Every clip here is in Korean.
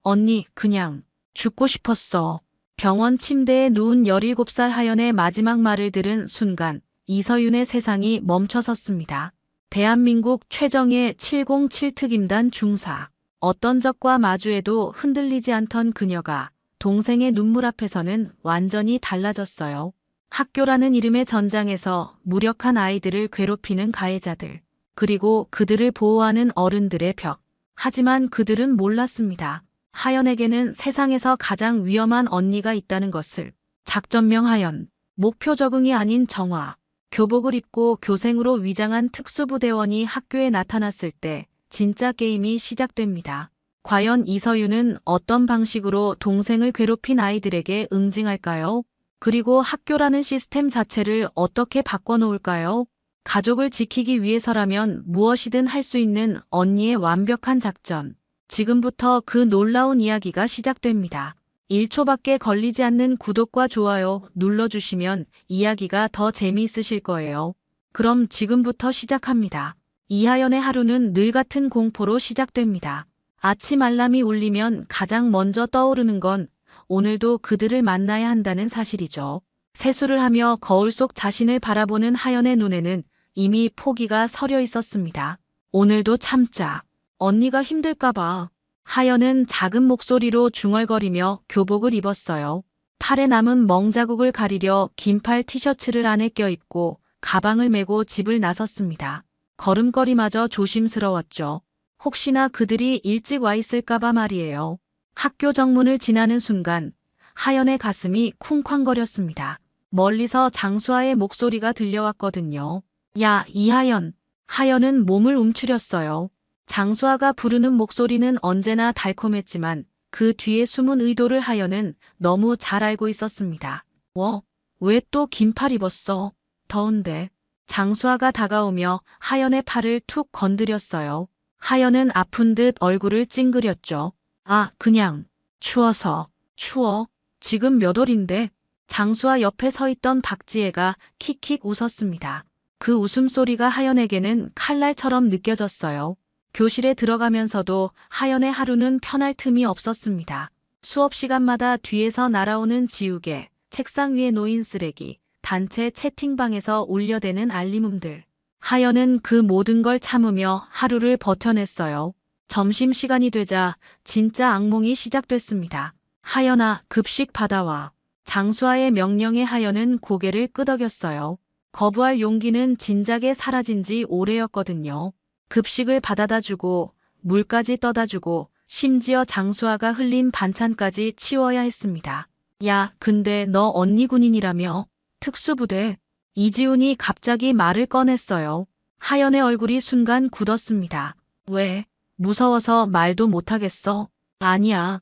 언니, 그냥 죽고 싶었어. 병원 침대에 누운 17살 하연의 마지막 말을 들은 순간 이서윤의 세상이 멈춰섰습니다. 대한민국 최정예 707 특임단 중사. 어떤 적과 마주해도 흔들리지 않던 그녀가 동생의 눈물 앞에서는 완전히 달라졌어요. 학교라는 이름의 전장에서 무력한 아이들을 괴롭히는 가해자들, 그리고 그들을 보호하는 어른들의 벽. 하지만 그들은 몰랐습니다. 하연에게는 세상에서 가장 위험한 언니가 있다는 것을. 작전명 하연, 목표 적응이 아닌 정화. 교복을 입고 교생으로 위장한 특수부대원이 학교에 나타났을 때 진짜 게임이 시작됩니다. 과연 이서윤은 어떤 방식으로 동생을 괴롭힌 아이들에게 응징할까요? 그리고 학교라는 시스템 자체를 어떻게 바꿔놓을까요? 가족을 지키기 위해서라면 무엇이든 할 수 있는 언니의 완벽한 작전. 지금부터 그 놀라운 이야기가 시작됩니다. 1초밖에 걸리지 않는 구독과 좋아요 눌러주시면 이야기가 더 재미있으실 거예요. 그럼 지금부터 시작합니다. 이하연의 하루는 늘 같은 공포로 시작됩니다. 아침 알람이 울리면 가장 먼저 떠오르는 건 오늘도 그들을 만나야 한다는 사실이죠. 세수를 하며 거울 속 자신을 바라보는 하연의 눈에는 이미 포기가 서려 있었습니다. 오늘도 참자. 언니가 힘들까봐. 하연은 작은 목소리로 중얼거리며 교복을 입었어요. 팔에 남은 멍자국을 가리려 긴팔 티셔츠를 안에 껴입고 가방을 메고 집을 나섰습니다. 걸음걸이마저 조심스러웠죠. 혹시나 그들이 일찍 와 있을까봐 말이에요. 학교 정문을 지나는 순간 하연의 가슴이 쿵쾅거렸습니다. 멀리서 장수아의 목소리가 들려왔거든요. 야, 이하연. 하연은 몸을 움츠렸어요. 장수아가 부르는 목소리는 언제나 달콤했지만 그 뒤에 숨은 의도를 하연은 너무 잘 알고 있었습니다. 왜 또 긴팔 입었어? 더운데. 장수아가 다가오며 하연의 팔을 툭 건드렸어요. 하연은 아픈 듯 얼굴을 찡그렸죠. 아, 그냥 추워서. 추워? 지금 몇 월인데? 장수아 옆에 서 있던 박지혜가 킥킥 웃었습니다. 그 웃음소리가 하연에게는 칼날처럼 느껴졌어요. 교실에 들어가면서도 하연의 하루는 편할 틈이 없었습니다. 수업 시간마다 뒤에서 날아오는 지우개, 책상 위에 놓인 쓰레기, 단체 채팅방에서 울려대는 알림음들. 하연은 그 모든 걸 참으며 하루를 버텨냈어요. 점심시간이 되자 진짜 악몽이 시작됐습니다. 하연아, 급식 받아와. 장수아의 명령에 하연은 고개를 끄덕였어요. 거부할 용기는 진작에 사라진 지 오래였거든요. 급식을 받아다 주고 물까지 떠다 주고 심지어 장수아가 흘린 반찬까지 치워야 했습니다. 야, 근데 너 언니 군인이라며? 특수부대. 이지훈이 갑자기 말을 꺼냈어요. 하연의 얼굴이 순간 굳었습니다. 왜? 무서워서 말도 못하겠어? 아니야.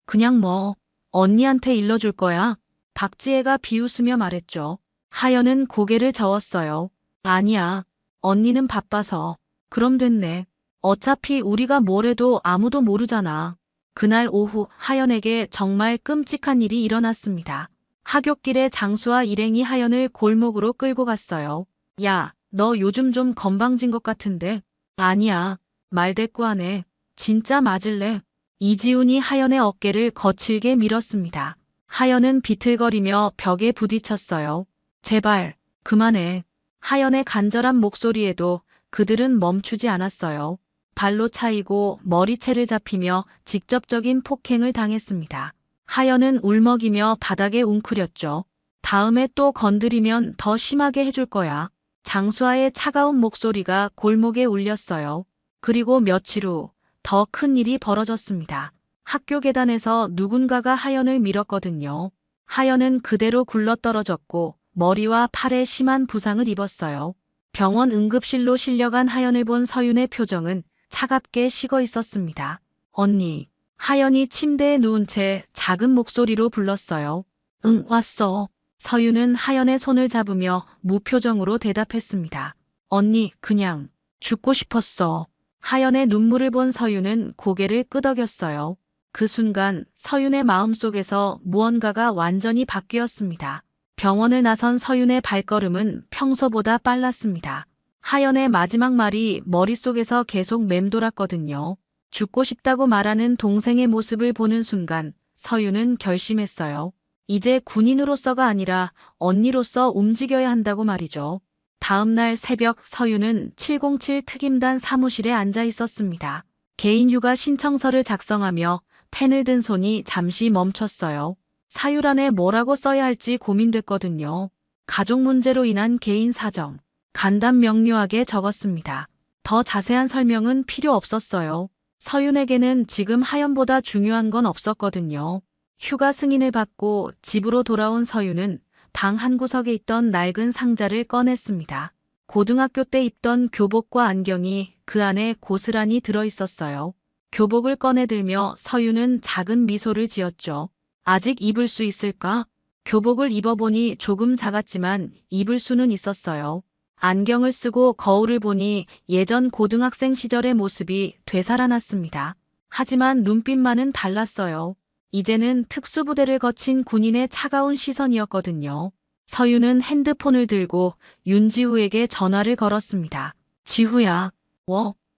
그냥 뭐. 언니한테 일러줄 거야? 박지혜가 비웃으며 말했죠. 하연은 고개를 저었어요. 아니야. 언니는 바빠서. 그럼 됐네. 어차피 우리가 뭘 해도 아무도 모르잖아. 그날 오후 하연에게 정말 끔찍한 일이 일어났습니다. 하굣길에 장수와 일행이 하연을 골목으로 끌고 갔어요. 야, 너 요즘 좀 건방진 것 같은데? 아니야. 말대꾸하네. 진짜 맞을래? 이지훈이 하연의 어깨를 거칠게 밀었습니다. 하연은 비틀거리며 벽에 부딪혔어요. 제발, 그만해. 하연의 간절한 목소리에도 그들은 멈추지 않았어요. 발로 차이고 머리채를 잡히며 직접적인 폭행을 당했습니다. 하연은 울먹이며 바닥에 웅크렸죠. 다음에 또 건드리면 더 심하게 해줄 거야. 장수아의 차가운 목소리가 골목에 울렸어요. 그리고 며칠 후 더 큰 일이 벌어졌습니다. 학교 계단에서 누군가가 하연을 밀었거든요. 하연은 그대로 굴러떨어졌고 머리와 팔에 심한 부상을 입었어요. 병원 응급실로 실려간 하연을 본 서윤의 표정은 차갑게 식어 있었습니다. 언니. 하연이 침대에 누운 채 작은 목소리로 불렀어요. 응, 왔어. 서윤은 하연의 손을 잡으며 무표정으로 대답했습니다. 언니, 그냥 죽고 싶었어. 하연의 눈물을 본 서윤은 고개를 끄덕였어요. 그 순간 서윤의 마음속에서 무언가가 완전히 바뀌었습니다. 병원을 나선 서윤의 발걸음은 평소보다 빨랐습니다. 하연의 마지막 말이 머릿속에서 계속 맴돌았거든요. 죽고 싶다고 말하는 동생의 모습을 보는 순간 서윤은 결심했어요. 이제 군인으로서가 아니라 언니로서 움직여야 한다고 말이죠. 다음 날 새벽 서윤은 707 특임단 사무실에 앉아 있었습니다. 개인 휴가 신청서를 작성하며 펜을 든 손이 잠시 멈췄어요. 사유란에 뭐라고 써야 할지 고민됐거든요. 가족 문제로 인한 개인 사정, 간단 명료하게 적었습니다. 더 자세한 설명은 필요 없었어요. 서윤에게는 지금 하연보다 중요한 건 없었거든요. 휴가 승인을 받고 집으로 돌아온 서윤은 방 한구석에 있던 낡은 상자를 꺼냈습니다. 고등학교 때 입던 교복과 안경이 그 안에 고스란히 들어있었어요. 교복을 꺼내들며 서윤은 작은 미소를 지었죠. 아직 입을 수 있을까? 교복을 입어보니 조금 작았지만 입을 수는 있었어요. 안경을 쓰고 거울을 보니 예전 고등학생 시절의 모습이 되살아났습니다. 하지만 눈빛만은 달랐어요. 이제는 특수부대를 거친 군인의 차가운 시선이었거든요. 서윤은 핸드폰을 들고 윤지우에게 전화를 걸었습니다. 지우야.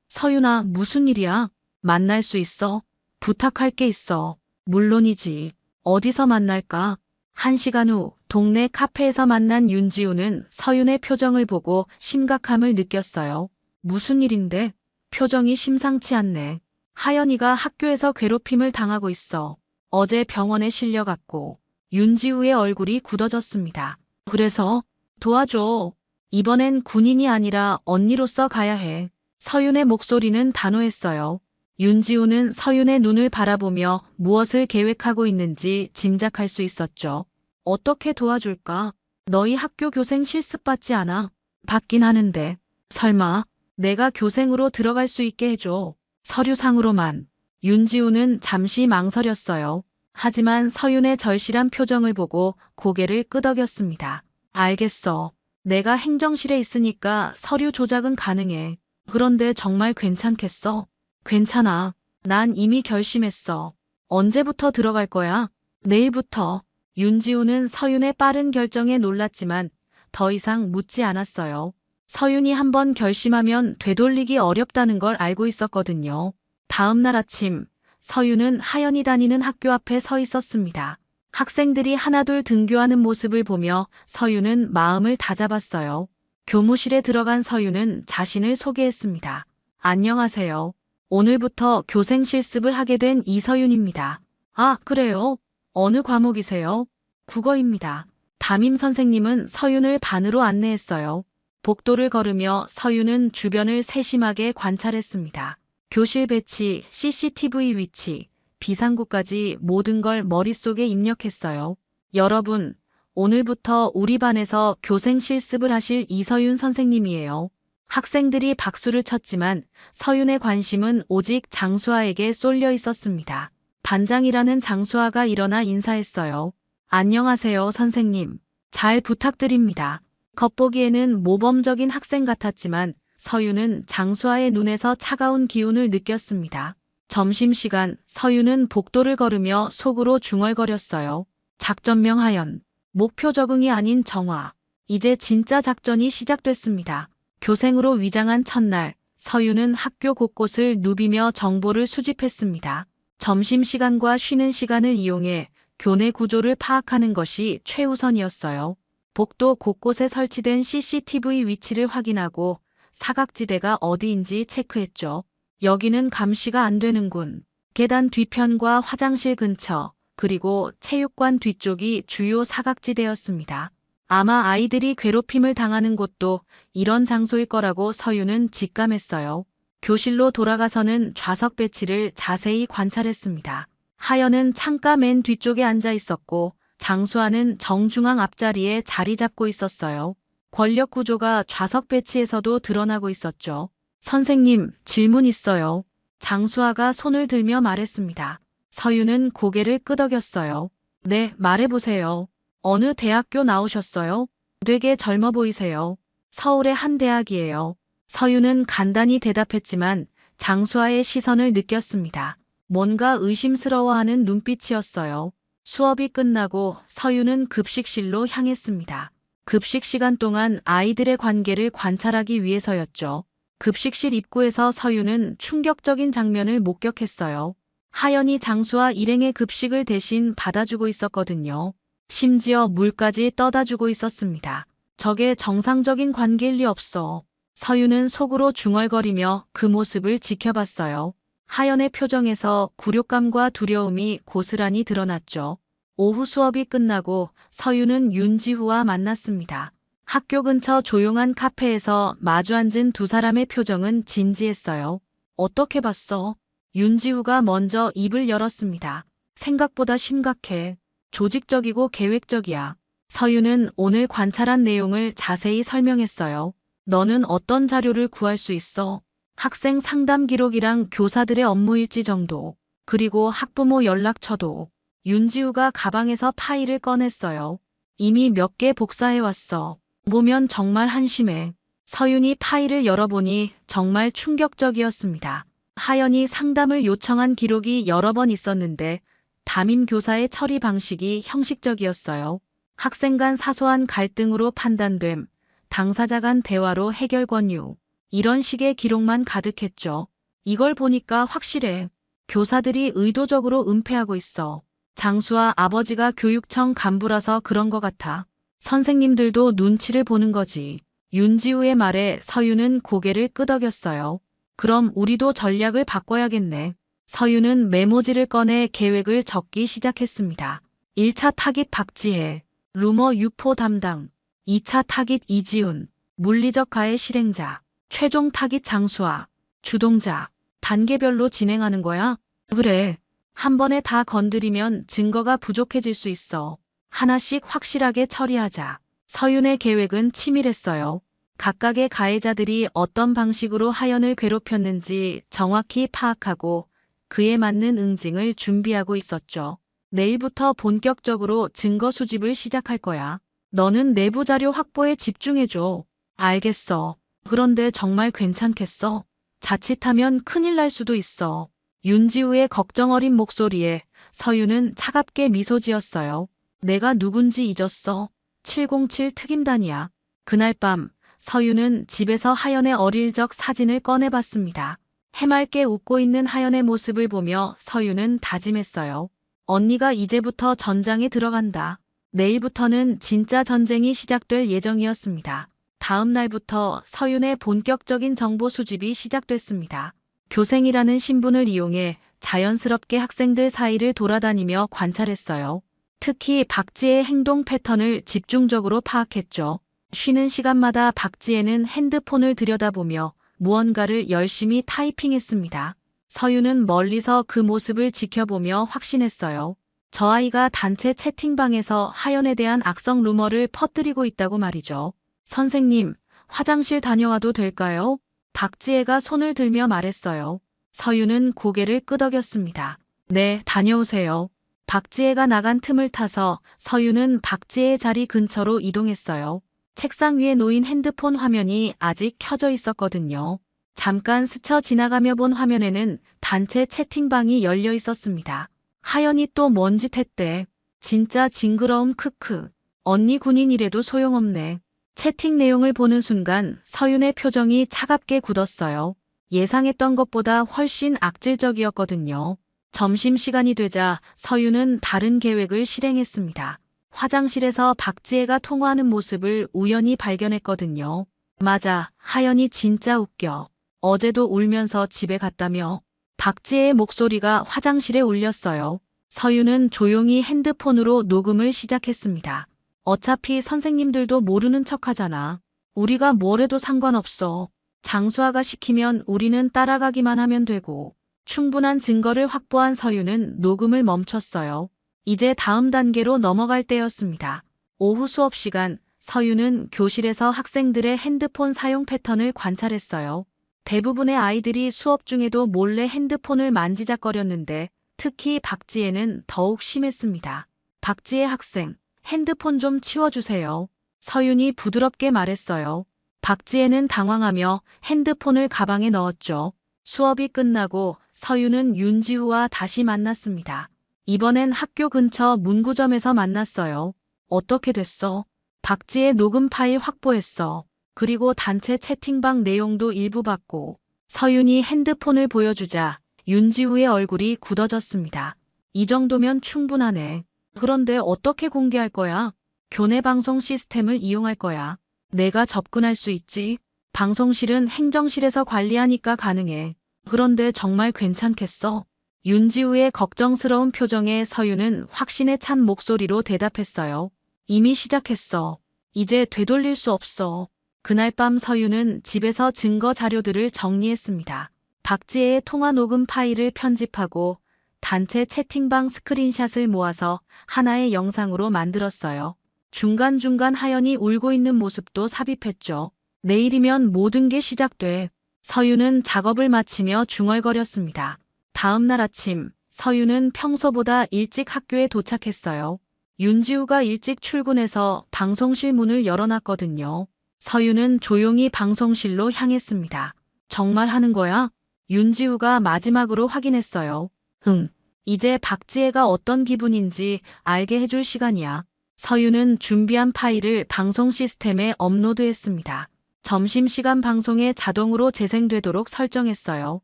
서윤아, 무슨 일이야? 만날 수 있어? 부탁할 게 있어. 물론이지. 어디서 만날까? 1시간 후 동네 카페에서 만난 윤지우는 서윤의 표정을 보고 심각함을 느꼈어요. 무슨 일인데? 표정이 심상치 않네. 하연이가 학교에서 괴롭힘을 당하고 있어. 어제 병원에 실려갔고. 윤지우의 얼굴이 굳어졌습니다. 그래서? 도와줘. 이번엔 군인이 아니라 언니로서 가야 해. 서윤의 목소리는 단호했어요. 윤지우는 서윤의 눈을 바라보며 무엇을 계획하고 있는지 짐작할 수 있었죠. 어떻게 도와줄까? 너희 학교 교생 실습받지 않아? 받긴 하는데. 설마 내가 교생으로 들어갈 수 있게 해줘. 서류상으로만. 윤지우는 잠시 망설였어요. 하지만 서윤의 절실한 표정을 보고 고개를 끄덕였습니다. 알겠어. 내가 행정실에 있으니까 서류 조작은 가능해. 그런데 정말 괜찮겠어? 괜찮아. 난 이미 결심했어. 언제부터 들어갈 거야? 내일부터. 윤지우는 서윤의 빠른 결정에 놀랐지만 더 이상 묻지 않았어요. 서윤이 한번 결심하면 되돌리기 어렵다는 걸 알고 있었거든요. 다음 날 아침, 서윤은 하연이 다니는 학교 앞에 서 있었습니다. 학생들이 하나둘 등교하는 모습을 보며 서윤은 마음을 다잡았어요. 교무실에 들어간 서윤은 자신을 소개했습니다. 안녕하세요. 오늘부터 교생 실습을 하게 된 이서윤입니다. 아, 그래요? 어느 과목이세요? 국어입니다. 담임 선생님은 서윤을 반으로 안내했어요. 복도를 걸으며 서윤은 주변을 세심하게 관찰했습니다. 교실 배치, CCTV 위치, 비상구까지 모든 걸 머릿속에 입력했어요. 여러분, 오늘부터 우리 반에서 교생 실습을 하실 이서윤 선생님이에요. 학생들이 박수를 쳤지만 서윤의 관심은 오직 장수아에게 쏠려 있었습니다. 반장이라는 장수아가 일어나 인사했어요. 안녕하세요, 선생님. 잘 부탁드립니다. 겉보기에는 모범적인 학생 같았지만 서윤은 장수아의 눈에서 차가운 기운을 느꼈습니다. 점심시간 서윤은 복도를 걸으며 속으로 중얼거렸어요. 작전명 하연. 목표 적응이 아닌 정화. 이제 진짜 작전이 시작됐습니다. 교생으로 위장한 첫날, 서윤은 학교 곳곳을 누비며 정보를 수집했습니다. 점심시간과 쉬는 시간을 이용해 교내 구조를 파악하는 것이 최우선이었어요. 복도 곳곳에 설치된 CCTV 위치를 확인하고 사각지대가 어디인지 체크했죠. 여기는 감시가 안 되는군. 계단 뒤편과 화장실 근처, 그리고 체육관 뒤쪽이 주요 사각지대였습니다. 아마 아이들이 괴롭힘을 당하는 곳도 이런 장소일 거라고 서윤은 직감했어요. 교실로 돌아가서는 좌석 배치를 자세히 관찰했습니다. 하연은 창가 맨 뒤쪽에 앉아 있었고 장수아는 정중앙 앞자리에 자리 잡고 있었어요. 권력 구조가 좌석 배치에서도 드러나고 있었죠. 선생님, 질문 있어요. 장수아가 손을 들며 말했습니다. 서윤은 고개를 끄덕였어요. 네, 말해보세요. 어느 대학교 나오셨어요? 되게 젊어 보이세요. 서울의 한 대학이에요. 서윤은 간단히 대답했지만 장수아의 시선을 느꼈습니다. 뭔가 의심스러워하는 눈빛이었어요. 수업이 끝나고 서윤은 급식실로 향했습니다. 급식 시간 동안 아이들의 관계를 관찰하기 위해서였죠. 급식실 입구에서 서윤은 충격적인 장면을 목격했어요. 하연이 장수와 일행의 급식을 대신 받아주고 있었거든요. 심지어 물까지 떠다 주고 있었습니다. 저게 정상적인 관계일 리 없어. 서윤은 속으로 중얼거리며 그 모습을 지켜봤어요. 하연의 표정에서 굴욕감과 두려움이 고스란히 드러났죠. 오후 수업이 끝나고 서윤은 윤지후와 만났습니다. 학교 근처 조용한 카페에서 마주 앉은 두 사람의 표정은 진지했어요. 어떻게 봤어? 윤지후가 먼저 입을 열었습니다. 생각보다 심각해. 조직적이고 계획적이야. 서윤은 오늘 관찰한 내용을 자세히 설명했어요. 너는 어떤 자료를 구할 수 있어? 학생 상담 기록이랑 교사들의 업무일지 정도. 그리고 학부모 연락처도. 윤지우가 가방에서 파일을 꺼냈어요. 이미 몇 개 복사해왔어. 보면 정말 한심해. 서윤이 파일을 열어보니 정말 충격적이었습니다. 하연이 상담을 요청한 기록이 여러 번 있었는데 담임 교사의 처리 방식이 형식적이었어요. 학생 간 사소한 갈등으로 판단됨, 당사자 간 대화로 해결 권유. 이런 식의 기록만 가득했죠. 이걸 보니까 확실해. 교사들이 의도적으로 은폐하고 있어. 장수와 아버지가 교육청 간부라서 그런 것 같아. 선생님들도 눈치를 보는 거지. 윤지우의 말에 서윤은 고개를 끄덕였어요. 그럼 우리도 전략을 바꿔야겠네. 서윤은 메모지를 꺼내 계획을 적기 시작했습니다. 1차 타깃 박지혜, 루머 유포 담당. 2차 타깃 이지훈, 물리적 가해 실행자. 최종 타깃 장수아, 주동자. 단계별로 진행하는 거야? 그래. 한 번에 다 건드리면 증거가 부족해질 수 있어. 하나씩 확실하게 처리하자. 서윤의 계획은 치밀했어요. 각각의 가해자들이 어떤 방식으로 하연을 괴롭혔는지 정확히 파악하고 그에 맞는 응징을 준비하고 있었죠. 내일부터 본격적으로 증거 수집을 시작할 거야. 너는 내부 자료 확보에 집중해줘. 알겠어. 그런데 정말 괜찮겠어? 자칫하면 큰일 날 수도 있어. 윤지우의 걱정 어린 목소리에 서윤은 차갑게 미소 지었어요. 내가 누군지 잊었어. 707 특임단이야. 그날 밤 서윤은 집에서 하연의 어릴 적 사진을 꺼내봤습니다. 해맑게 웃고 있는 하연의 모습을 보며 서윤은 다짐했어요. 언니가 이제부터 전장에 들어간다. 내일부터는 진짜 전쟁이 시작될 예정이었습니다. 다음 날부터 서윤의 본격적인 정보 수집이 시작됐습니다. 교생이라는 신분을 이용해 자연스럽게 학생들 사이를 돌아다니며 관찰했어요. 특히 박지혜의 행동 패턴을 집중적으로 파악했죠. 쉬는 시간마다 박지혜는 핸드폰을 들여다보며 무언가를 열심히 타이핑했습니다. 서윤은 멀리서 그 모습을 지켜보며 확신했어요. 저 아이가 단체 채팅방에서 하연에 대한 악성 루머를 퍼뜨리고 있다고 말이죠. 선생님, 화장실 다녀와도 될까요? 박지혜가 손을 들며 말했어요. 서윤은 고개를 끄덕였습니다. 네, 다녀오세요. 박지혜가 나간 틈을 타서 서윤은 박지혜의 자리 근처로 이동했어요. 책상 위에 놓인 핸드폰 화면이 아직 켜져 있었거든요. 잠깐 스쳐 지나가며 본 화면에는 단체 채팅방이 열려 있었습니다. 하연이 또 뭔 짓 했대. 진짜 징그러움 크크. 언니 군인이래도 소용없네. 채팅 내용을 보는 순간 서윤의 표정이 차갑게 굳었어요. 예상했던 것보다 훨씬 악질적이었거든요. 점심시간이 되자 서윤은 다른 계획을 실행했습니다. 화장실에서 박지혜가 통화하는 모습을 우연히 발견했거든요. 맞아, 하연이 진짜 웃겨. 어제도 울면서 집에 갔다며. 박지혜의 목소리가 화장실에 울렸어요. 서윤은 조용히 핸드폰으로 녹음을 시작했습니다. 어차피 선생님들도 모르는 척하잖아. 우리가 뭘 해도 상관없어. 장수아가 시키면 우리는 따라가기만 하면 되고. 충분한 증거를 확보한 서윤은 녹음을 멈췄어요. 이제 다음 단계로 넘어갈 때였습니다. 오후 수업 시간, 서윤은 교실에서 학생들의 핸드폰 사용 패턴을 관찰했어요. 대부분의 아이들이 수업 중에도 몰래 핸드폰을 만지작거렸는데 특히 박지혜는 더욱 심했습니다. 박지혜 학생, 핸드폰 좀 치워주세요. 서윤이 부드럽게 말했어요. 박지혜는 당황하며 핸드폰을 가방에 넣었죠. 수업이 끝나고 서윤은 윤지우와 다시 만났습니다. 이번엔 학교 근처 문구점에서 만났어요. 어떻게 됐어? 박지혜 녹음 파일 확보했어. 그리고 단체 채팅방 내용도 일부 봤고 서윤이 핸드폰을 보여주자 윤지우의 얼굴이 굳어졌습니다. 이 정도면 충분하네. 그런데 어떻게 공개할 거야? 교내 방송 시스템을 이용할 거야. 내가 접근할 수 있지. 방송실은 행정실에서 관리하니까 가능해. 그런데 정말 괜찮겠어? 윤지우의 걱정스러운 표정에 서윤은 확신에 찬 목소리로 대답했어요. 이미 시작했어. 이제 되돌릴 수 없어. 그날 밤 서윤은 집에서 증거 자료들을 정리했습니다. 박지혜의 통화 녹음 파일을 편집하고 단체 채팅방 스크린샷을 모아서 하나의 영상으로 만들었어요. 중간중간 하연이 울고 있는 모습도 삽입했죠. 내일이면 모든 게 시작돼. 서윤은 작업을 마치며 중얼거렸습니다. 다음 날 아침, 서윤은 평소보다 일찍 학교에 도착했어요. 윤지우가 일찍 출근해서 방송실 문을 열어놨거든요. 서윤은 조용히 방송실로 향했습니다. 정말 하는 거야? 윤지우가 마지막으로 확인했어요. 응. 이제 박지혜가 어떤 기분인지 알게 해줄 시간이야. 서윤은 준비한 파일을 방송 시스템에 업로드했습니다. 점심시간 방송에 자동으로 재생되도록 설정했어요.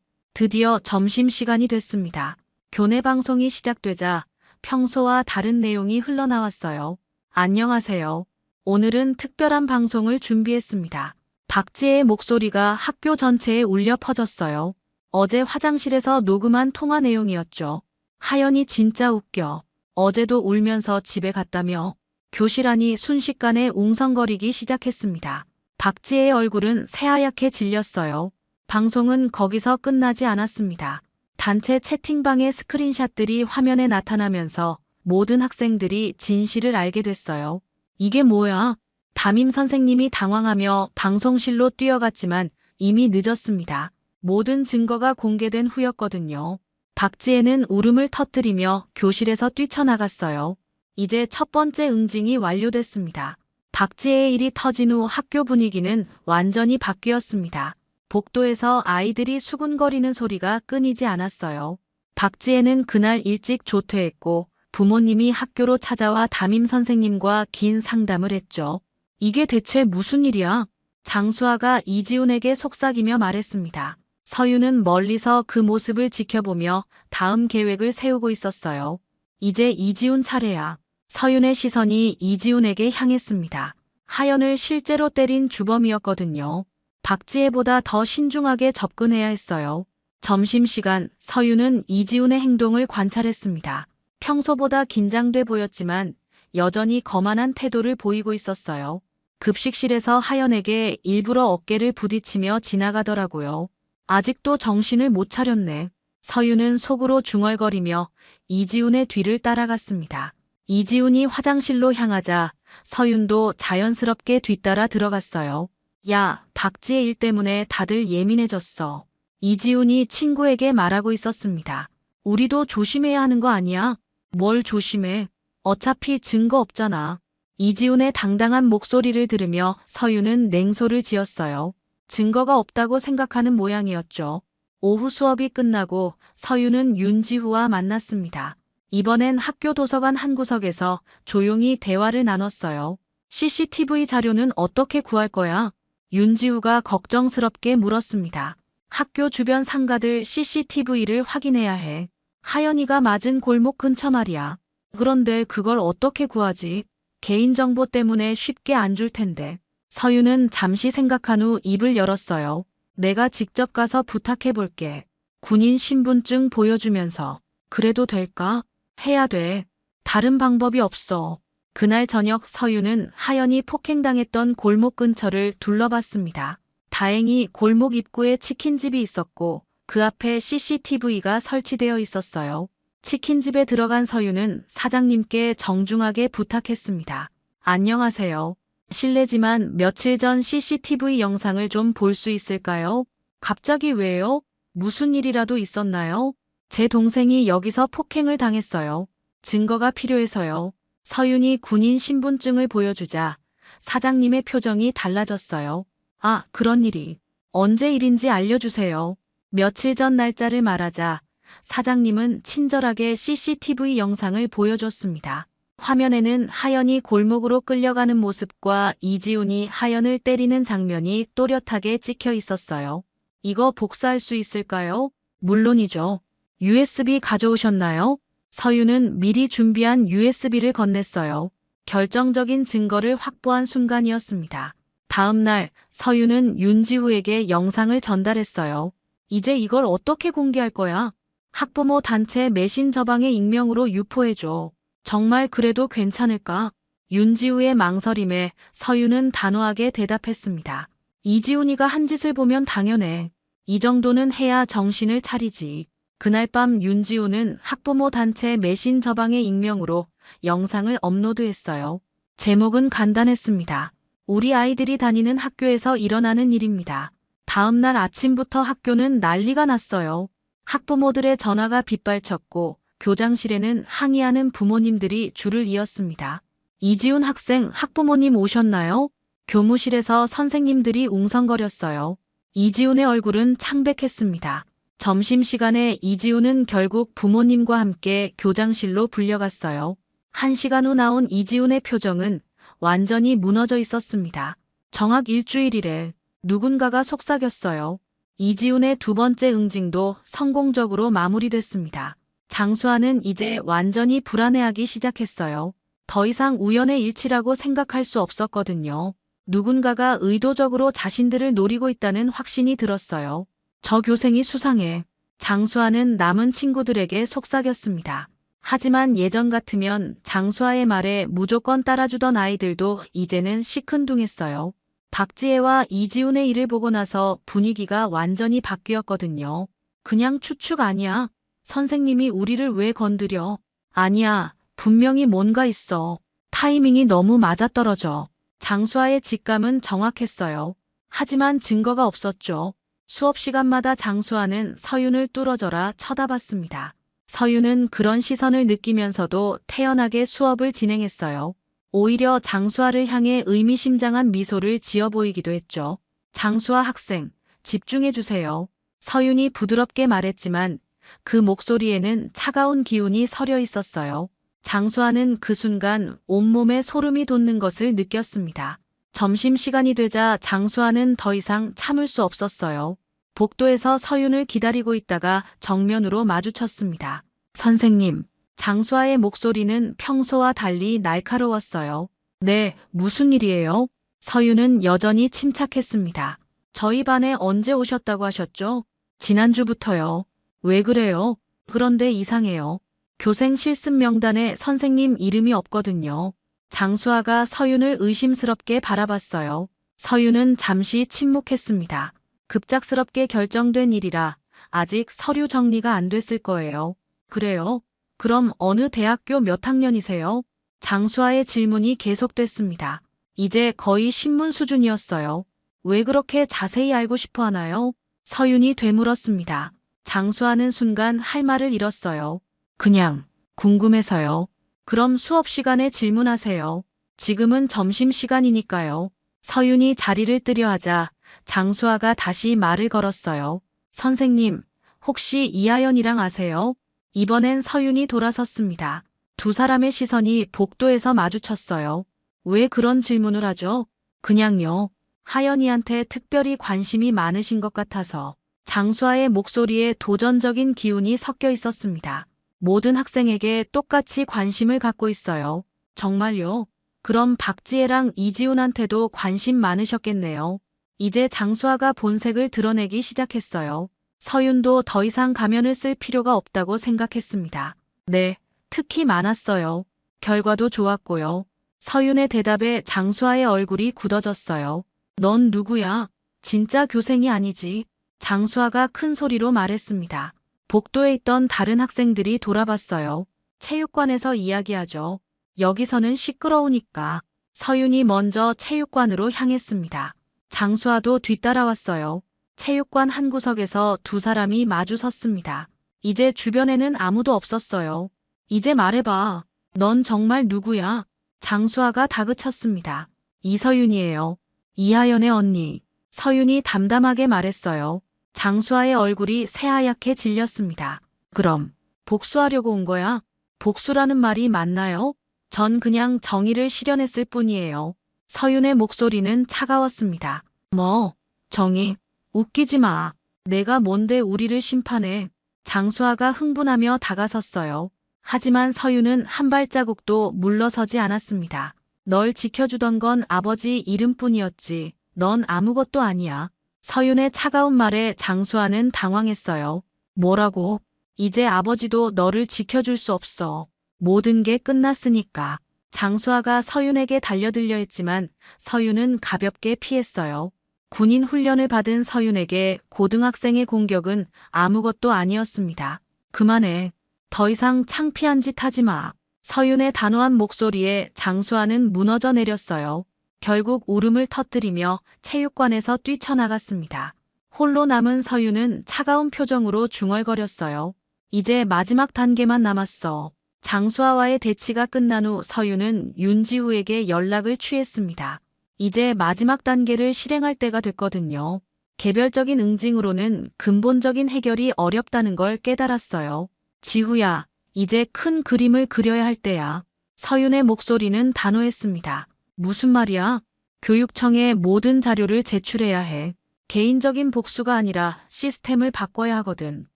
드디어 점심시간이 됐습니다. 교내 방송이 시작되자 평소와 다른 내용이 흘러나왔어요. 안녕하세요. 오늘은 특별한 방송을 준비했습니다. 박지혜의 목소리가 학교 전체에 울려 퍼졌어요. 어제 화장실에서 녹음한 통화 내용이었죠. 하연이 진짜 웃겨. 어제도 울면서 집에 갔다며. 교실 안이 순식간에 웅성거리기 시작했습니다. 박지혜의 얼굴은 새하얗게 질렸어요. 방송은 거기서 끝나지 않았습니다. 단체 채팅방의 스크린샷들이 화면에 나타나면서 모든 학생들이 진실을 알게 됐어요. 이게 뭐야? 담임 선생님이 당황하며 방송실로 뛰어갔지만 이미 늦었습니다. 모든 증거가 공개된 후였거든요. 박지혜는 울음을 터뜨리며 교실에서 뛰쳐나갔어요. 이제 첫 번째 응징이 완료됐습니다. 박지혜의 일이 터진 후 학교 분위기는 완전히 바뀌었습니다. 복도에서 아이들이 수군거리는 소리가 끊이지 않았어요. 박지혜는 그날 일찍 조퇴했고 부모님이 학교로 찾아와 담임 선생님과 긴 상담을 했죠. 이게 대체 무슨 일이야? 장수아가 이지훈에게 속삭이며 말했습니다. 서윤은 멀리서 그 모습을 지켜보며 다음 계획을 세우고 있었어요. 이제 이지훈 차례야. 서윤의 시선이 이지훈에게 향했습니다. 하연을 실제로 때린 주범이었거든요. 박지혜보다 더 신중하게 접근해야 했어요. 점심시간 서윤은 이지훈의 행동을 관찰했습니다. 평소보다 긴장돼 보였지만 여전히 거만한 태도를 보이고 있었어요. 급식실에서 하연에게 일부러 어깨를 부딪히며 지나가더라고요. 아직도 정신을 못 차렸네. 서윤은 속으로 중얼거리며 이지훈의 뒤를 따라갔습니다. 이지훈이 화장실로 향하자 서윤도 자연스럽게 뒤따라 들어갔어요. 야, 박지혜 일 때문에 다들 예민해졌어. 이지훈이 친구에게 말하고 있었습니다. 우리도 조심해야 하는 거 아니야? 뭘 조심해? 어차피 증거 없잖아. 이지훈의 당당한 목소리를 들으며 서윤은 냉소를 지었어요. 증거가 없다고 생각하는 모양이었죠. 오후 수업이 끝나고 서윤은 윤지우와 만났습니다. 이번엔 학교 도서관 한 구석에서 조용히 대화를 나눴어요. CCTV 자료는 어떻게 구할 거야? 윤지우가 걱정스럽게 물었습니다. 학교 주변 상가들 CCTV를 확인해야 해. 하연이가 맞은 골목 근처 말이야. 그런데 그걸 어떻게 구하지? 개인정보 때문에 쉽게 안 줄 텐데. 서윤은 잠시 생각한 후 입을 열었어요. 내가 직접 가서 부탁해 볼게. 군인 신분증 보여주면서. 그래도 될까? 해야 돼. 다른 방법이 없어. 그날 저녁 서윤은 하연이 폭행당했던 골목 근처를 둘러봤습니다. 다행히 골목 입구에 치킨집이 있었고 그 앞에 CCTV가 설치되어 있었어요. 치킨집에 들어간 서윤은 사장님께 정중하게 부탁했습니다. 안녕하세요. 실례지만 며칠 전 CCTV 영상을 좀 볼 수 있을까요? 갑자기 왜요? 무슨 일이라도 있었나요? 제 동생이 여기서 폭행을 당했어요. 증거가 필요해서요. 서윤이 군인 신분증을 보여주자 사장님의 표정이 달라졌어요. 아, 그런 일이. 언제 일인지 알려주세요. 며칠 전 날짜를 말하자 사장님은 친절하게 CCTV 영상을 보여줬습니다. 화면에는 하연이 골목으로 끌려가는 모습과 이지훈이 하연을 때리는 장면이 또렷하게 찍혀 있었어요. 이거 복사할 수 있을까요? 물론이죠. USB 가져오셨나요? 서윤은 미리 준비한 USB를 건넸어요. 결정적인 증거를 확보한 순간이었습니다. 다음 날 서윤은 윤지우에게 영상을 전달했어요. 이제 이걸 어떻게 공개할 거야? 학부모 단체 메신저방에 익명으로 유포해줘. 정말 그래도 괜찮을까? 윤지우의 망설임에 서윤은 단호하게 대답했습니다. 이지훈이가 한 짓을 보면 당연해. 이 정도는 해야 정신을 차리지. 그날 밤 윤지우는 학부모 단체 메신저방에 익명으로 영상을 업로드했어요. 제목은 간단했습니다. 우리 아이들이 다니는 학교에서 일어나는 일입니다. 다음 날 아침부터 학교는 난리가 났어요. 학부모들의 전화가 빗발쳤고 교장실에는 항의하는 부모님들이 줄을 이었습니다. 이지훈 학생 학부모님 오셨나요? 교무실에서 선생님들이 웅성거렸어요. 이지훈의 얼굴은 창백했습니다. 점심시간에 이지훈은 결국 부모님과 함께 교장실로 불려갔어요. 1시간 후 나온 이지훈의 표정은 완전히 무너져 있었습니다. 정확 일주일이래. 누군가가 속삭였어요. 이지훈의 두 번째 응징도 성공적으로 마무리됐습니다. 장수아는 이제 완전히 불안해하기 시작했어요. 더 이상 우연의 일치라고 생각할 수 없었거든요. 누군가가 의도적으로 자신들을 노리고 있다는 확신이 들었어요. 저 교생이 수상해. 장수아는 남은 친구들에게 속삭였습니다. 하지만 예전 같으면 장수아의 말에 무조건 따라주던 아이들도 이제는 시큰둥했어요. 박지혜와 이지훈의 일을 보고 나서 분위기가 완전히 바뀌었거든요. 그냥 추측 아니야. 선생님이 우리를 왜 건드려? 아니야. 분명히 뭔가 있어. 타이밍이 너무 맞아떨어져. 장수아의 직감은 정확했어요. 하지만 증거가 없었죠. 수업 시간마다 장수아는 서윤을 뚫어져라 쳐다봤습니다. 서윤은 그런 시선을 느끼면서도 태연하게 수업을 진행했어요. 오히려 장수아를 향해 의미심장한 미소를 지어 보이기도 했죠. 장수아 학생, 집중해주세요. 서윤이 부드럽게 말했지만 그 목소리에는 차가운 기운이 서려 있었어요. 장수아는 그 순간 온몸에 소름이 돋는 것을 느꼈습니다. 점심시간이 되자 장수아는 더 이상 참을 수 없었어요. 복도에서 서윤을 기다리고 있다가 정면으로 마주쳤습니다. 선생님, 장수아의 목소리는 평소와 달리 날카로웠어요. 네, 무슨 일이에요? 서윤은 여전히 침착했습니다. 저희 반에 언제 오셨다고 하셨죠? 지난주부터요. 왜 그래요? 그런데 이상해요. 교생 실습 명단에 선생님 이름이 없거든요. 장수아가 서윤을 의심스럽게 바라봤어요. 서윤은 잠시 침묵했습니다. 급작스럽게 결정된 일이라 아직 서류 정리가 안 됐을 거예요. 그래요? 그럼 어느 대학교 몇 학년이세요? 장수아의 질문이 계속됐습니다. 이제 거의 신문 수준이었어요. 왜 그렇게 자세히 알고 싶어 하나요? 서윤이 되물었습니다. 장수아는 순간 할 말을 잃었어요. 그냥 궁금해서요. 그럼 수업 시간에 질문하세요. 지금은 점심시간이니까요. 서윤이 자리를 뜨려 하자 장수아가 다시 말을 걸었어요. 선생님, 혹시 이하연이랑 아세요? 이번엔 서윤이 돌아섰습니다. 두 사람의 시선이 복도에서 마주쳤어요. 왜 그런 질문을 하죠? 그냥요. 하연이한테 특별히 관심이 많으신 것 같아서. 장수아의 목소리에 도전적인 기운이 섞여 있었습니다. 모든 학생에게 똑같이 관심을 갖고 있어요. 정말요? 그럼 박지혜랑 이지훈한테도 관심 많으셨겠네요. 이제 장수아가 본색을 드러내기 시작했어요. 서윤도 더 이상 가면을 쓸 필요가 없다고 생각했습니다. 네, 특히 많았어요. 결과도 좋았고요. 서윤의 대답에 장수아의 얼굴이 굳어졌어요. 넌 누구야? 진짜 교생이 아니지. 장수아가 큰 소리로 말했습니다. 복도에 있던 다른 학생들이 돌아봤어요. 체육관에서 이야기하죠. 여기서는 시끄러우니까. 서윤이 먼저 체육관으로 향했습니다. 장수아도 뒤따라왔어요. 체육관 한 구석에서 두 사람이 마주 섰습니다. 이제 주변에는 아무도 없었어요. 이제 말해봐. 넌 정말 누구야? 장수아가 다그쳤습니다. 이서윤이에요. 이하연의 언니. 서윤이 담담하게 말했어요. 장수아의 얼굴이 새하얗게 질렸습니다. 그럼 복수하려고 온 거야? 복수라는 말이 맞나요? 전 그냥 정의를 실현했을 뿐이에요. 서윤의 목소리는 차가웠습니다. 뭐, 정의? 웃기지 마. 내가 뭔데 우리를 심판해. 장수아가 흥분하며 다가섰어요. 하지만 서윤은 한 발자국도 물러서지 않았습니다. 널 지켜주던 건 아버지 이름뿐이었지. 넌 아무것도 아니야. 서윤의 차가운 말에 장수아는 당황했어요. 뭐라고? 이제 아버지도 너를 지켜줄 수 없어. 모든 게 끝났으니까. 장수아가 서윤에게 달려들려 했지만 서윤은 가볍게 피했어요. 군인 훈련을 받은 서윤에게 고등학생의 공격은 아무것도 아니었습니다. 그만해. 더 이상 창피한 짓 하지 마. 서윤의 단호한 목소리에 장수아는 무너져 내렸어요. 결국 울음을 터뜨리며 체육관에서 뛰쳐나갔습니다. 홀로 남은 서윤은 차가운 표정으로 중얼거렸어요. 이제 마지막 단계만 남았어. 장수아와의 대치가 끝난 후 서윤은 윤지우에게 연락을 취했습니다. 이제 마지막 단계를 실행할 때가 됐거든요. 개별적인 응징으로는 근본적인 해결이 어렵다는 걸 깨달았어요. 지우야, 이제 큰 그림을 그려야 할 때야. 서윤의 목소리는 단호했습니다. 무슨 말이야? 교육청에 모든 자료를 제출해야 해. 개인적인 복수가 아니라 시스템을 바꿔야 하거든.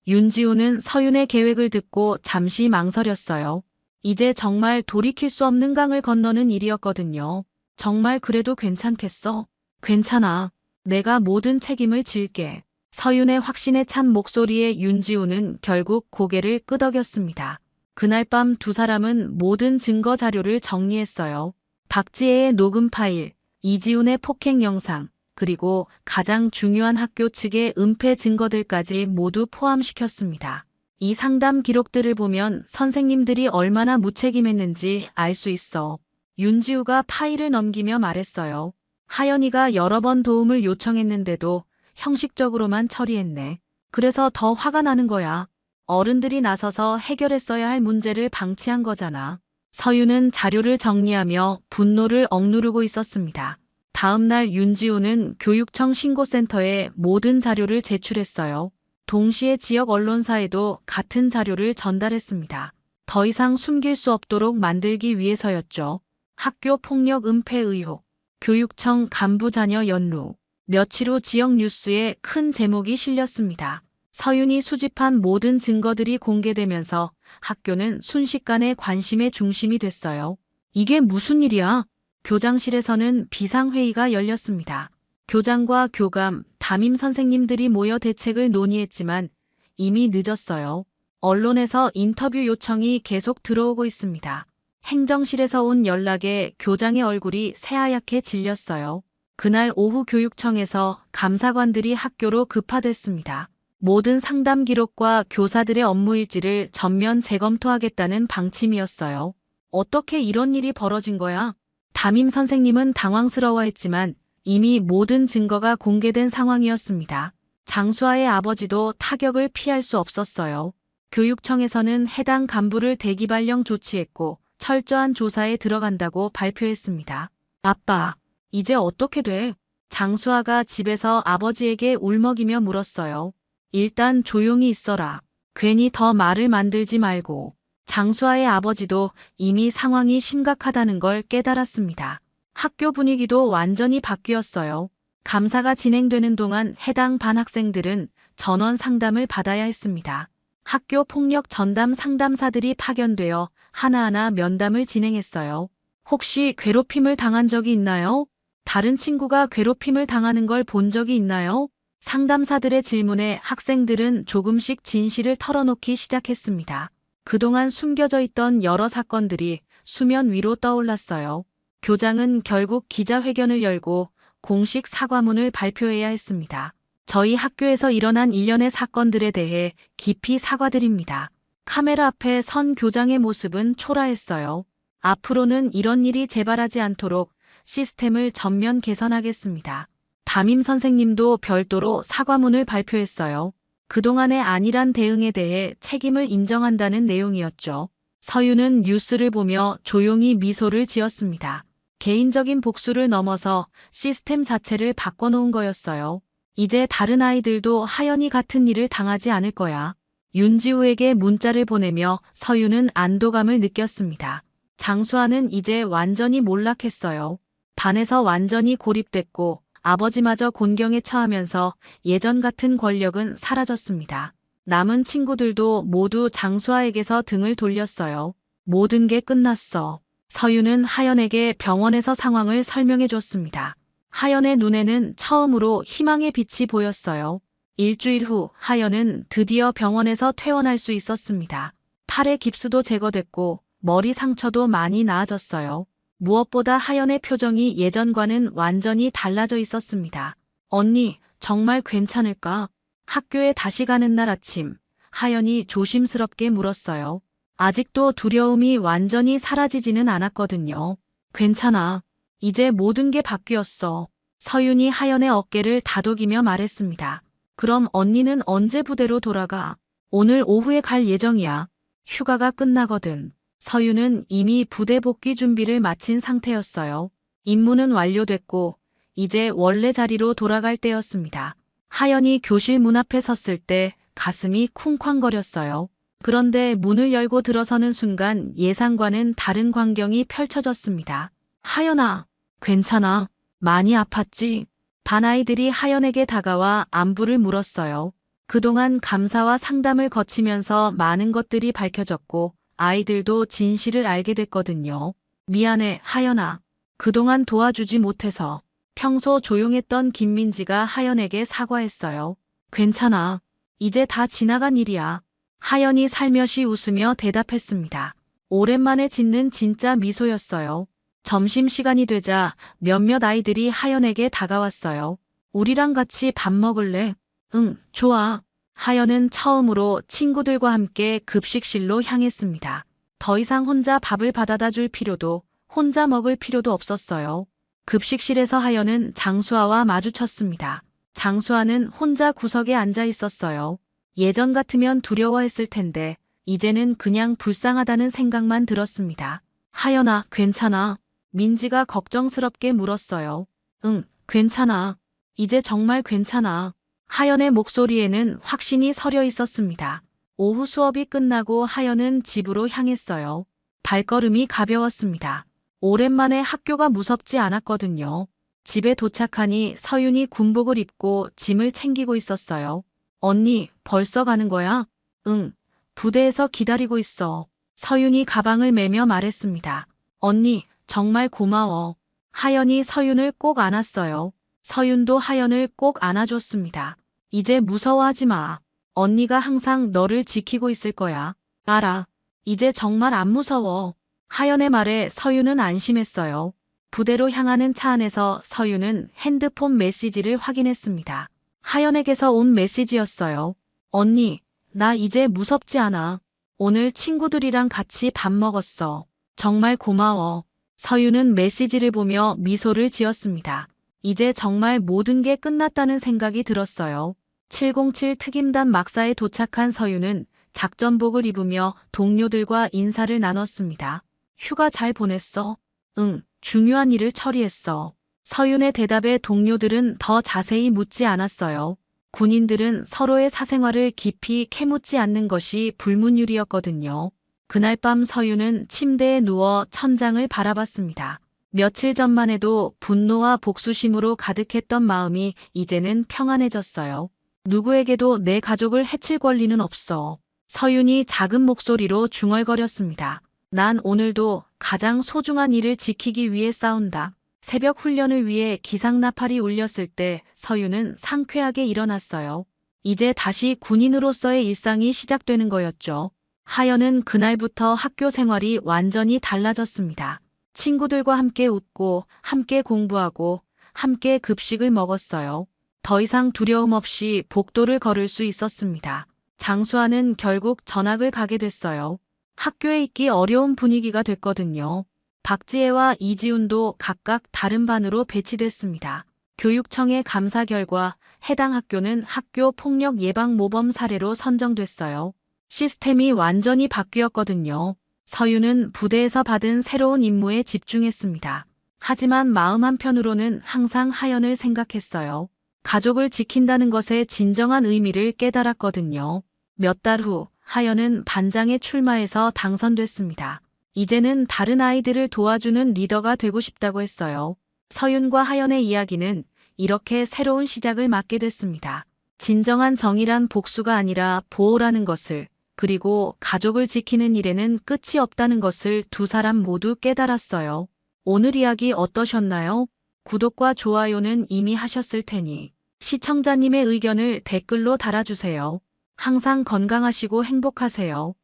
윤지우는 서윤의 계획을 듣고 잠시 망설였어요. 이제 정말 돌이킬 수 없는 강을 건너는 일이었거든요. 정말 그래도 괜찮겠어? 괜찮아. 내가 모든 책임을 질게. 서윤의 확신에 찬 목소리에 윤지우는 결국 고개를 끄덕였습니다. 그날 밤 두 사람은 모든 증거 자료를 정리했어요. 박지혜의 녹음 파일, 이지훈의 폭행 영상, 그리고 가장 중요한 학교 측의 은폐 증거들까지 모두 포함시켰습니다. 이 상담 기록들을 보면 선생님들이 얼마나 무책임했는지 알 수 있어. 윤지우가 파일을 넘기며 말했어요. 하연이가 여러 번 도움을 요청했는데도 형식적으로만 처리했네. 그래서 더 화가 나는 거야. 어른들이 나서서 해결했어야 할 문제를 방치한 거잖아. 서윤은 자료를 정리하며 분노를 억누르고 있었습니다. 다음 날 윤지우는 교육청 신고센터에 모든 자료를 제출했어요. 동시에 지역 언론사에도 같은 자료를 전달했습니다. 더 이상 숨길 수 없도록 만들기 위해서였죠. 학교 폭력 은폐 의혹, 교육청 간부 자녀 연루. 며칠 후 지역 뉴스에 큰 제목이 실렸습니다. 서윤이 수집한 모든 증거들이 공개되면서 학교는 순식간에 관심의 중심이 됐어요. 이게 무슨 일이야? 교장실에서는 비상회의가 열렸습니다. 교장과 교감, 담임 선생님들이 모여 대책을 논의했지만 이미 늦었어요. 언론에서 인터뷰 요청이 계속 들어오고 있습니다. 행정실에서 온 연락에 교장의 얼굴이 새하얗게 질렸어요. 그날 오후 교육청에서 감사관들이 학교로 급파됐습니다. 모든 상담 기록과 교사들의 업무 일지를 전면 재검토하겠다는 방침이었어요. 어떻게 이런 일이 벌어진 거야? 담임 선생님은 당황스러워했지만 이미 모든 증거가 공개된 상황이었습니다. 장수아의 아버지도 타격을 피할 수 없었어요. 교육청에서는 해당 간부를 대기발령 조치했고 철저한 조사에 들어간다고 발표했습니다. 아빠, 이제 어떻게 돼? 장수아가 집에서 아버지에게 울먹이며 물었어요. 일단 조용히 있어라. 괜히 더 말을 만들지 말고. 장수아의 아버지도 이미 상황이 심각하다는 걸 깨달았습니다. 학교 분위기도 완전히 바뀌었어요. 감사가 진행되는 동안 해당 반 학생들은 전원 상담을 받아야 했습니다. 학교 폭력 전담 상담사들이 파견되어 하나하나 면담을 진행했어요. 혹시 괴롭힘을 당한 적이 있나요? 다른 친구가 괴롭힘을 당하는 걸 본 적이 있나요? 상담사들의 질문에 학생들은 조금씩 진실을 털어놓기 시작했습니다. 그동안 숨겨져 있던 여러 사건들이 수면 위로 떠올랐어요. 교장은 결국 기자회견을 열고 공식 사과문을 발표해야 했습니다. 저희 학교에서 일어난 일련의 사건들에 대해 깊이 사과드립니다. 카메라 앞에 선 교장의 모습은 초라했어요. 앞으로는 이런 일이 재발하지 않도록 시스템을 전면 개선하겠습니다. 담임 선생님도 별도로 사과문을 발표했어요. 그동안의 안일한 대응에 대해 책임을 인정한다는 내용이었죠. 서윤은 뉴스를 보며 조용히 미소를 지었습니다. 개인적인 복수를 넘어서 시스템 자체를 바꿔놓은 거였어요. 이제 다른 아이들도 하연이 같은 일을 당하지 않을 거야. 윤지우에게 문자를 보내며 서윤은 안도감을 느꼈습니다. 장수아는 이제 완전히 몰락했어요. 반에서 완전히 고립됐고 아버지마저 곤경에 처하면서 예전 같은 권력은 사라졌습니다. 남은 친구들도 모두 장수아에게서 등을 돌렸어요. 모든 게 끝났어. 서유는 하연에게 병원에서 상황을 설명해 줬습니다. 하연의 눈에는 처음으로 희망의 빛이 보였어요. 일주일 후 하연은 드디어 병원에서 퇴원할 수 있었습니다. 팔의 깁스도 제거됐고 머리 상처도 많이 나아졌어요. 무엇보다 하연의 표정이 예전과는 완전히 달라져 있었습니다. 언니, 정말 괜찮을까? 학교에 다시 가는 날 아침, 하연이 조심스럽게 물었어요. 아직도 두려움이 완전히 사라지지는 않았거든요. 괜찮아. 이제 모든 게 바뀌었어. 서윤이 하연의 어깨를 다독이며 말했습니다. 그럼 언니는 언제 부대로 돌아가? 오늘 오후에 갈 예정이야. 휴가가 끝나거든. 서윤은 이미 부대 복귀 준비를 마친 상태였어요. 임무는 완료됐고 이제 원래 자리로 돌아갈 때였습니다. 하연이 교실 문 앞에 섰을 때 가슴이 쿵쾅거렸어요. 그런데 문을 열고 들어서는 순간 예상과는 다른 광경이 펼쳐졌습니다. 하연아, 괜찮아? 많이 아팠지? 반 아이들이 하연에게 다가와 안부를 물었어요. 그동안 감사와 상담을 거치면서 많은 것들이 밝혀졌고 아이들도 진실을 알게 됐거든요. 미안해, 하연아. 그동안 도와주지 못해서. 평소 조용했던 김민지가 하연에게 사과했어요. 괜찮아. 이제 다 지나간 일이야. 하연이 살며시 웃으며 대답했습니다. 오랜만에 짓는 진짜 미소였어요. 점심시간이 되자 몇몇 아이들이 하연에게 다가왔어요. 우리랑 같이 밥 먹을래? 응, 좋아. 하연은 처음으로 친구들과 함께 급식실로 향했습니다. 더 이상 혼자 밥을 받아다 줄 필요도, 혼자 먹을 필요도 없었어요. 급식실에서 하연은 장수아와 마주쳤습니다. 장수아는 혼자 구석에 앉아 있었어요. 예전 같으면 두려워했을 텐데 이제는 그냥 불쌍하다는 생각만 들었습니다. 하연아, 괜찮아? 민지가 걱정스럽게 물었어요. 응, 괜찮아. 이제 정말 괜찮아. 하연의 목소리에는 확신이 서려 있었습니다. 오후 수업이 끝나고 하연은 집으로 향했어요. 발걸음이 가벼웠습니다. 오랜만에 학교가 무섭지 않았거든요. 집에 도착하니 서윤이 군복을 입고 짐을 챙기고 있었어요. 언니, 벌써 가는 거야? 응, 부대에서 기다리고 있어. 서윤이 가방을 메며 말했습니다. 언니, 정말 고마워. 하연이 서윤을 꼭 안았어요. 서윤도 하연을 꼭 안아줬습니다. 이제 무서워하지 마. 언니가 항상 너를 지키고 있을 거야. 알아. 이제 정말 안 무서워. 하연의 말에 서윤은 안심했어요. 부대로 향하는 차 안에서 서윤은 핸드폰 메시지를 확인했습니다. 하연에게서 온 메시지였어요. 언니, 나 이제 무섭지 않아. 오늘 친구들이랑 같이 밥 먹었어. 정말 고마워. 서윤은 메시지를 보며 미소를 지었습니다. 이제 정말 모든 게 끝났다는 생각이 들었어요. 707 특임단 막사에 도착한 서윤은 작전복을 입으며 동료들과 인사를 나눴습니다. 휴가 잘 보냈어? 응, 중요한 일을 처리했어. 서윤의 대답에 동료들은 더 자세히 묻지 않았어요. 군인들은 서로의 사생활을 깊이 캐묻지 않는 것이 불문율이었거든요. 그날 밤 서윤은 침대에 누워 천장을 바라봤습니다. 며칠 전만 해도 분노와 복수심으로 가득했던 마음이 이제는 평안해졌어요. 누구에게도 내 가족을 해칠 권리는 없어. 서윤이 작은 목소리로 중얼거렸습니다. 난 오늘도 가장 소중한 일을 지키기 위해 싸운다. 새벽 훈련을 위해 기상나팔이 울렸을 때 서윤은 상쾌하게 일어났어요. 이제 다시 군인으로서의 일상이 시작되는 거였죠. 하연은 그날부터 학교 생활이 완전히 달라졌습니다. 친구들과 함께 웃고 함께 공부하고 함께 급식을 먹었어요. 더 이상 두려움 없이 복도를 걸을 수 있었습니다. 장수아는 결국 전학을 가게 됐어요. 학교에 있기 어려운 분위기가 됐거든요. 박지혜와 이지훈도 각각 다른 반으로 배치됐습니다. 교육청의 감사 결과 해당 학교는 학교 폭력 예방 모범 사례로 선정됐어요. 시스템이 완전히 바뀌었거든요. 서윤은 부대에서 받은 새로운 임무에 집중했습니다. 하지만 마음 한편으로는 항상 하연을 생각했어요. 가족을 지킨다는 것의 진정한 의미를 깨달았거든요. 몇 달 후 하연은 반장에 출마해서 당선됐습니다. 이제는 다른 아이들을 도와주는 리더가 되고 싶다고 했어요. 서윤과 하연의 이야기는 이렇게 새로운 시작을 맞게 됐습니다. 진정한 정의란 복수가 아니라 보호라는 것을, 그리고 가족을 지키는 일에는 끝이 없다는 것을 두 사람 모두 깨달았어요. 오늘 이야기 어떠셨나요? 구독과 좋아요는 이미 하셨을 테니 시청자님의 의견을 댓글로 달아주세요. 항상 건강하시고 행복하세요.